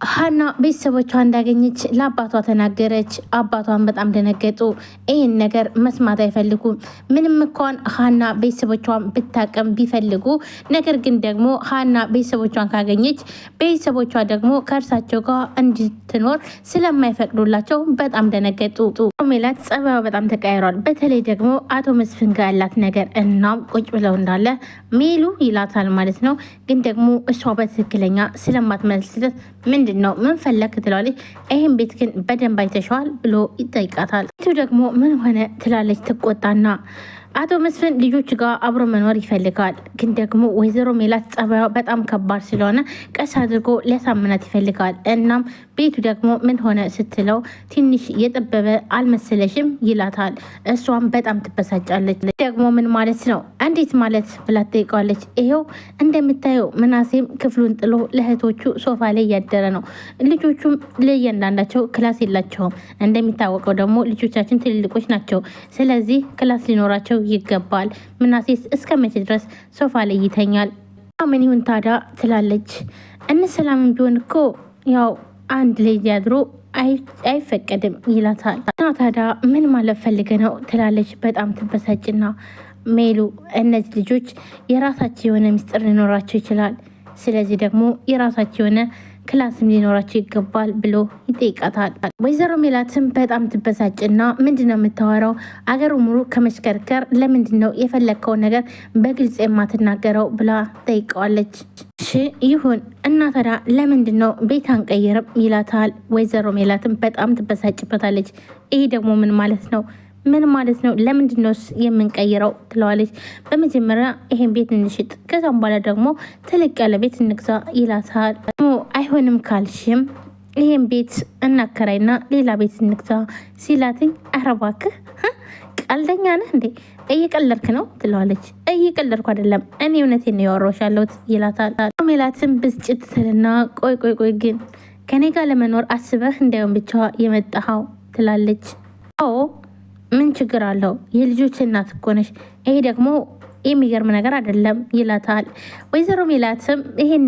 ሀና ቤተሰቦቿ እንዳገኘች ለአባቷ ተናገረች። አባቷን በጣም ደነገጡ። ይህን ነገር መስማት አይፈልጉም። ምንም እንኳን ሀና ቤተሰቦቿን ብታቀም ቢፈልጉ፣ ነገር ግን ደግሞ ሀና ቤተሰቦቿን ካገኘች ቤተሰቦቿ ደግሞ ከእርሳቸው ጋር እንድትኖር ስለማይፈቅዱላቸው በጣም ደነገጡ። ሜላት ጸባዩ በጣም ተቀያይሯል። በተለይ ደግሞ አቶ መስፍን ጋር ያላት ነገር እናም ቁጭ ብለው እንዳለ ሜሉ ይላታል ማለት ነው። ግን ደግሞ እሷ በትክክለኛ ስለማትመልስለት ምንድን ነው ምን ፈለክ ትላለች። ይህም ቤት ግን በደንብ አይተሸዋል ብሎ ይጠይቃታል። ቱ ደግሞ ምን ሆነ ትላለች ትቆጣና አቶ መስፍን ልጆች ጋር አብሮ መኖር ይፈልጋል። ግን ደግሞ ወይዘሮ ሜላት ጸባዩ በጣም ከባድ ስለሆነ ቀስ አድርጎ ሊያሳምናት ይፈልጋል። እናም ቤቱ ደግሞ ምን ሆነ ስትለው ትንሽ የጠበበ አልመሰለሽም ይላታል። እሷም በጣም ትበሳጫለች። ደግሞ ምን ማለት ነው እንዴት ማለት ብላ ትጠይቀዋለች። ይሄው እንደምታየው ምናሴም ክፍሉን ጥሎ ለእህቶቹ ሶፋ ላይ እያደረ ነው። ልጆቹም ለእያንዳንዳቸው ክላስ የላቸውም። እንደሚታወቀው ደግሞ ልጆቻችን ትልልቆች ናቸው። ስለዚህ ክላስ ሊኖራቸው ይገባል። ምናሴስ እስከ መቼ ድረስ ሶፋ ላይ ይተኛል? ምን ይሁን ታዲያ ትላለች። ሰላም ቢሆን እኮ ያው አንድ ላይ ያድሮ አይፈቀድም ይላታል። እና ታዲያ ምን ማለት ፈልገ ነው ትላለች። በጣም ትበሳጭና ሜሉ እነዚህ ልጆች የራሳቸው የሆነ ምስጢር ሊኖራቸው ይችላል። ስለዚህ ደግሞ የራሳቸው የሆነ ክላስም ሊኖራቸው ይገባል ብሎ ይጠይቃታል። ወይዘሮ ሜላትም በጣም ትበሳጭና ምንድነው የምታወራው? አገሩ ሙሉ ከመሽከርከር ለምንድን ነው የፈለግከውን ነገር በግልጽ የማትናገረው ብላ ጠይቀዋለች። እሺ ይሁን እና ታዲያ ለምንድን ነው ቤት አንቀይርም ይላታል። ወይዘሮ ሜላትም በጣም ትበሳጭበታለች። ይሄ ደግሞ ምን ማለት ነው? ምን ማለት ነው? ለምንድን ነው የምንቀይረው ትለዋለች። በመጀመሪያ ይሄን ቤት እንሽጥ፣ ከዛም በኋላ ደግሞ ተለቅ ያለ ቤት እንግዛ ይላታል። አይሆንም ካልሽም ይሄን ቤት እናከራይና ሌላ ቤት እንግዛ ሲላትኝ፣ ኧረ እባክህ ቀልደኛ ነህ እንዴ? እየቀለድክ ነው ትለዋለች። እየቀለድኩ አይደለም እኔ እውነቴን ነው ያወራሁሽ ያለሁት ይላታል። ሜላትም ብስጭት ትልና ቆይ ግን ከኔ ጋር ለመኖር አስበህ እንዳይሆን ብቻ የመጣኸው ትላለች። አዎ ምን ችግር አለው? የልጆች እናት እኮ ነሽ። ይሄ ደግሞ የሚገርም ነገር አይደለም ይላታል። ወይዘሮ ሜላትም ይሄን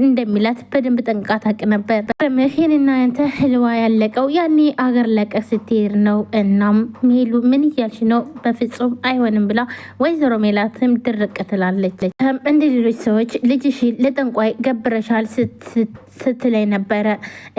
እንደሚላት በደንብ ጠንቃ ታውቅ ነበር። ይሄንና ያንተ ህልዋ ያለቀው ያኔ አገር ለቀ ስትሄድ ነው። እናም ሜሉ ምን እያልሽ ነው? በፍጹም አይሆንም ብላ ወይዘሮ ሜላትም ድርቅ ትላለች። እንደ ሌሎች ሰዎች ልጅሽ ለጠንቋይ ገብረሻል ስትለኝ ነበረ።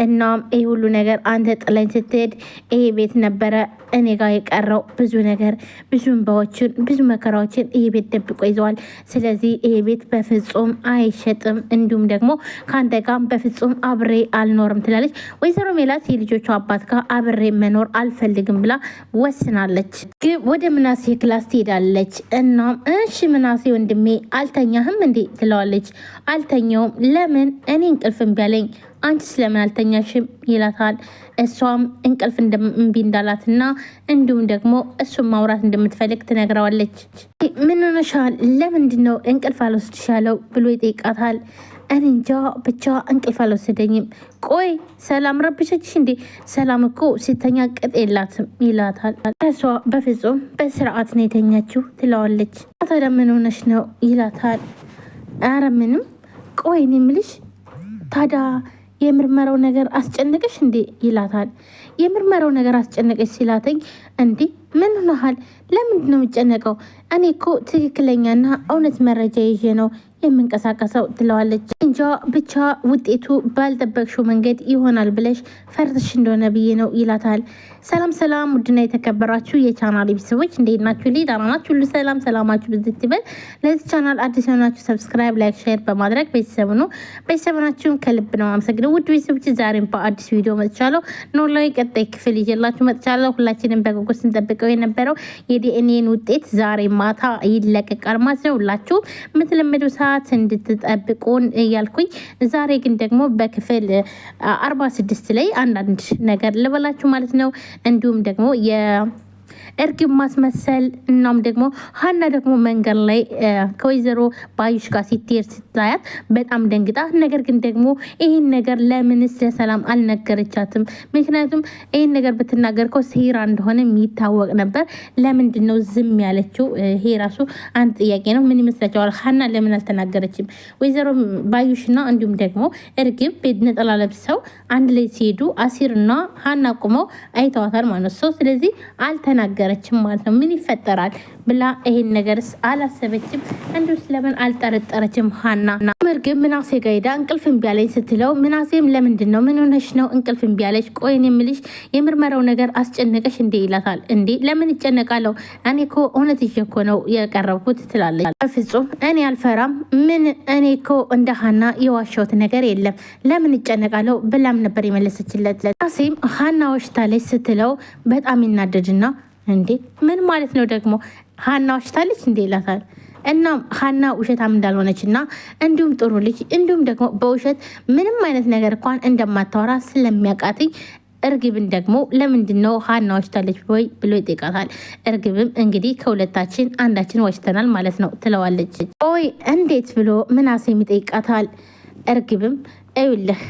እናም ይህ ሁሉ ነገር አንተ ጥለኝ ስትሄድ ይሄ ቤት ነበረ እኔ ጋር የቀረው ብዙ ነገር፣ ብዙ እንባዎችን፣ ብዙ መከራዎችን ይሄ ቤት ደብቆ ይዘዋል። ስለዚህ ይሄ ቤት በፍጹም አይሸጥም፣ እንዲሁም ደግሞ ከአንተ ጋር በፍጹም አብሬ አልኖርም ትላለች። ወይዘሮ ሜላት የልጆቹ አባት ጋር አብሬ መኖር አልፈልግም ብላ ወስናለች። ግን ወደ ምናሴ ክላስ ትሄዳለች። እናም እሺ ምናሴ ወንድሜ አልተኛህም እንዴ ትለዋለች። አልተኛውም። ለምን? እኔ እንቅልፍ እምቢ አለኝ። አንቺ ስለምን አልተኛሽም ይላታል። እሷም እንቅልፍ እምቢ እንዳላትና እንዲሁም ደግሞ እሱም ማውራት እንደምትፈልግ ትነግረዋለች። ምን ሆነሻል? ለምንድን ነው እንቅልፍ አልወስድሻለው ብሎ ይጠይቃታል። እኔ እንጃ ብቻ እንቅልፍ አልወሰደኝም። ቆይ ሰላም ረብሸችሽ እንዴ? ሰላም እኮ ስተኛ ቅጥ የላትም ይላታል። እሷ በፍጹም በስርዓት ነው የተኛችው ትለዋለች። ታዲያ ምን ሆነሽ ነው ይላታል። አረ ምንም። ቆይ እኔ የምልሽ ታዲያ የምርመራው ነገር አስጨነቀሽ እንዴ ይላታል። የምርመራው ነገር አስጨነቀሽ ሲላተኝ እንዴ ምን ሆነሃል? ለምንድን ነው የምጨነቀው? እኔ እኮ ትክክለኛና እውነት መረጃ ይዤ ነው የምንቀሳቀሰው ትለዋለች። እንጃ ብቻ ውጤቱ ባልጠበቅሽው መንገድ ይሆናል ብለሽ ፈርተሽ እንደሆነ ብዬ ነው ይላታል። ሰላም ውድና የተከበራችሁ የቻናል ቤተሰቦች እንዴት ናችሁ? ደህና ናችሁ? ሁሉ ሰላማችሁ ብዝት ይበል። ለዚህ ቻናል አዲስ የሆናችሁ ሰብስክራይብ፣ ላይክ፣ ሼር በማድረግ ቤተሰብ ነው። ቤተሰብናችሁን ከልብ ነው አመሰግነው። ውድ ቤተሰቦች ዛሬም በአዲስ ቪዲዮ መጥቻለሁ። ኖላዊ ቀጣይ ክፍል ይዤላችሁ መጥቻለሁ። ሁላችንም በጉጉት ስንጠብቀው የነበረው የዲኤንኤን ውጤት ዛሬ ማታ ይለቀቃል ማለት ነው። ሁላችሁ የምትለመደው ሰዓት እንድትጠብቁን እያልኩኝ ዛሬ ግን ደግሞ በክፍል 46 ላይ አንዳንድ ነገር ልበላችሁ ማለት ነው። እንዲሁም ደግሞ እርግብ ማስመሰል። እናም ደግሞ ሀና ደግሞ መንገድ ላይ ከወይዘሮ ባዩሽ ጋር ሲትሄድ ስታያት በጣም ደንግጣ፣ ነገር ግን ደግሞ ይህን ነገር ለምንስ ለሰላም አልነገረቻትም? ምክንያቱም ይህን ነገር ብትናገር እኮ ሴራ እንደሆነ የሚታወቅ ነበር። ለምንድን ነው ዝም ያለችው? ይሄ ራሱ አንድ ጥያቄ ነው። ምን ይመስላችኋል? ሀና ለምን አልተናገረችም? ወይዘሮ ባዩሽና እንዲሁም ደግሞ እርግብ ቤት ነጠላ ለብሰው አንድ ላይ ሲሄዱ አሲርና ሀና ቁመው አይተዋታል ማለት ነው። ስለዚህ አልተናገረችም ማለት ነው። ምን ይፈጠራል ብላ ይሄን ነገርስ አላሰበችም? እንዲሁ ስለምን አልጠረጠረችም? ሀና እርግብ ምናሴ ጋር ሄዳ እንቅልፍ እምቢ አለኝ ስትለው፣ ምናሴም ለምንድን ነው ምን ሆነሽ ነው እንቅልፍ እምቢ አለሽ? ቆይን የምልሽ የምርመራው ነገር አስጨነቀሽ እንዴ ይላታል። እንዴ ለምን ይጨነቃለሁ? እኔ እኮ እውነት ይዤ እኮ ነው የቀረብኩት ትላለች። በፍጹም እኔ አልፈራም። ምን እኔ እኮ እንደ ሀና የዋሸሁት ነገር የለም። ለምን ይጨነቃለሁ ብላም ነበር የመለሰችለት። ምናሴም ሀና ዋሽታለች ስትለው በጣም ይናደድና እንዴ ምን ማለት ነው ደግሞ ሀና ዋሽታለች እንዴ ይላታል። እናም ሀና ውሸታም እንዳልሆነች እና እንዲሁም ጥሩ ልጅ እንዲሁም ደግሞ በውሸት ምንም አይነት ነገር እንኳን እንደማታወራ ስለሚያውቃትኝ እርግብን ደግሞ ለምንድን ነው ሀና ዋሽታለች ወይ ብሎ ይጠይቃታል። እርግብም እንግዲህ ከሁለታችን አንዳችን ዋሽተናል ማለት ነው ትለዋለች። ኦይ እንዴት ብሎ ምናሴም ይጠይቃታል። እርግብም እዩልህ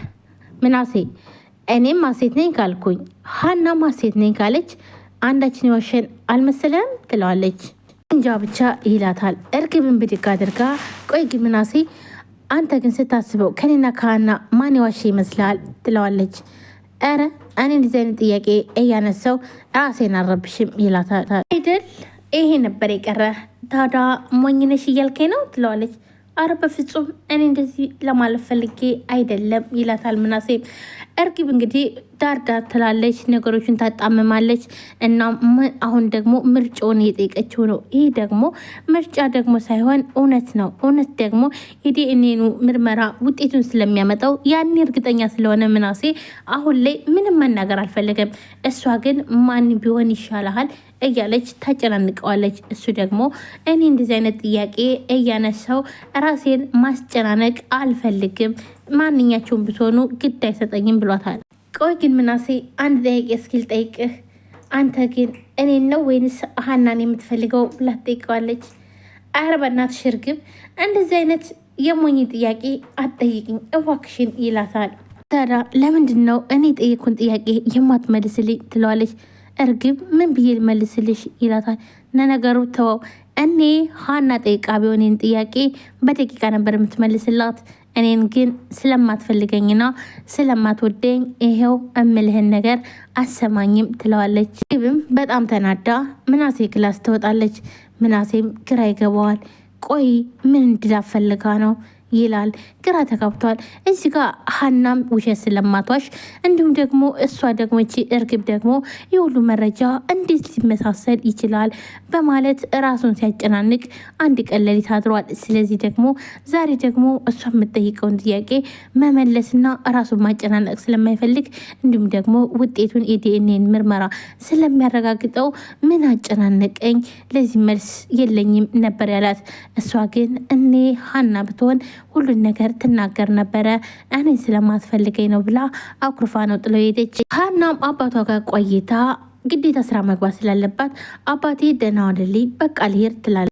ምናሴ እኔም ማሴት ነኝ ካልኩኝ ሀና ማሴት ነኝ ካለች አንዳችን የዋሸን አልመሰለም ትለዋለች። እንጃ ብቻ ይላታል። እርግብን ብድግ አድርጋ ቆይ ግን ምናሴ አንተ ግን ስታስበው ከኔና ከሀና ማን የዋሸ ይመስላል ትለዋለች። ኧረ እኔ እንደዚህ አይነት ጥያቄ እያነሳው ራሴን አልረብሽም ይላታል። አይደል ይሄ ነበር የቀረ ታዲያ ሞኝነሽ እያልከኝ ነው ትለዋለች። አረ በፍጹም እኔ እንደዚህ ለማለት ፈልጌ አይደለም ይላታል ምናሴ። እርግብ እንግዲህ ዳርዳር ትላለች፣ ነገሮችን ታጣምማለች። እና አሁን ደግሞ ምርጫውን እየጠየቀችው ነው። ይህ ደግሞ ምርጫ ደግሞ ሳይሆን እውነት ነው። እውነት ደግሞ የዲኤንኤ ምርመራ ውጤቱን ስለሚያመጣው ያኔ እርግጠኛ ስለሆነ ምናሴ አሁን ላይ ምንም መናገር አልፈለገም። እሷ ግን ማን ቢሆን ይሻልሃል እያለች ታጨናንቀዋለች። እሱ ደግሞ እኔ እንደዚህ አይነት ጥያቄ እያነሳው ራሴን ማስጨናነቅ አልፈልግም፣ ማንኛቸውን ብትሆኑ ግድ አይሰጠኝም ብሏታል። ቆይ ግን ምናሴ አንድ ጥያቄ እስኪል ጠይቅህ፣ አንተ ግን እኔን ነው ወይንስ ሀናን የምትፈልገው ብላ ትጠይቀዋለች። ኧረ በእናትሽ እርግብ እንደዚህ አይነት የሞኝ ጥያቄ አትጠይቅኝ እባክሽን ይላታል። ታዲያ ለምንድን ነው እኔ የጠየኩን ጥያቄ የማትመልስልኝ ትለዋለች። እርግብ ምን ብዬ ልመልስልሽ ይላታል። ነገሩ ተወው፣ እኔ ሀና ጠይቃ ቢሆንን ጥያቄ በደቂቃ ነበር የምትመልስላት። እኔን ግን ስለማትፈልገኝና ስለማትወደኝ ይሄው እምልህን ነገር አሰማኝም ትለዋለች። ግብም በጣም ተናዳ ምናሴ ክላስ ትወጣለች። ምናሴም ግራ ይገባዋል። ቆይ ምን እንድላፈልጋ ነው ይላል። ግራ ተጋብቷል። እዚህ ጋር ሀናም ውሸት ስለማትዋሽ እንዲሁም ደግሞ እሷ ደግሞ እቺ እርግብ ደግሞ የሁሉ መረጃ እንዴት ሊመሳሰል ይችላል በማለት ራሱን ሲያጨናንቅ አንድ ቀን ሌሊት አድሯል። ስለዚህ ደግሞ ዛሬ ደግሞ እሷ የምትጠይቀውን ጥያቄ መመለስና ራሱን ማጨናነቅ ስለማይፈልግ እንዲሁም ደግሞ ውጤቱን የዲኤንኤን ምርመራ ስለሚያረጋግጠው ምን አጨናነቀኝ፣ ለዚህ መልስ የለኝም ነበር ያላት። እሷ ግን እኔ ሀና ብትሆን ሁሉን ነገር ትናገር ነበረ። እኔ ስለማትፈልገኝ ነው ብላ አኩርፋ ነው ጥለው ሄደች። ሀናም አባቷ ጋር ቆይታ ግዴታ ስራ መግባት ስላለባት አባቴ ደህና ዋልልኝ በቃ ልሄድ ትላለች።